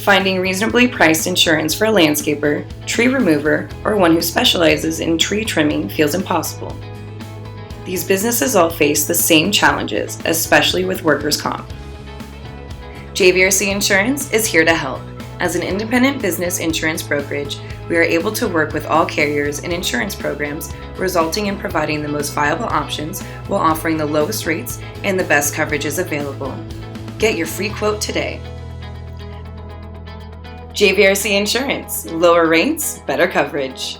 Finding reasonably priced insurance for a landscaper, tree remover, or one who specializes in tree trimming feels impossible. These businesses all face the same challenges, especially with workers' comp. JVRC Insurance is here to help. As an independent business insurance brokerage, we are able to work with all carriers and insurance programs, resulting in providing the most viable options while offering the lowest rates and the best coverages available. Get your free quote today. JVRC Insurance. Lower rates, better coverage.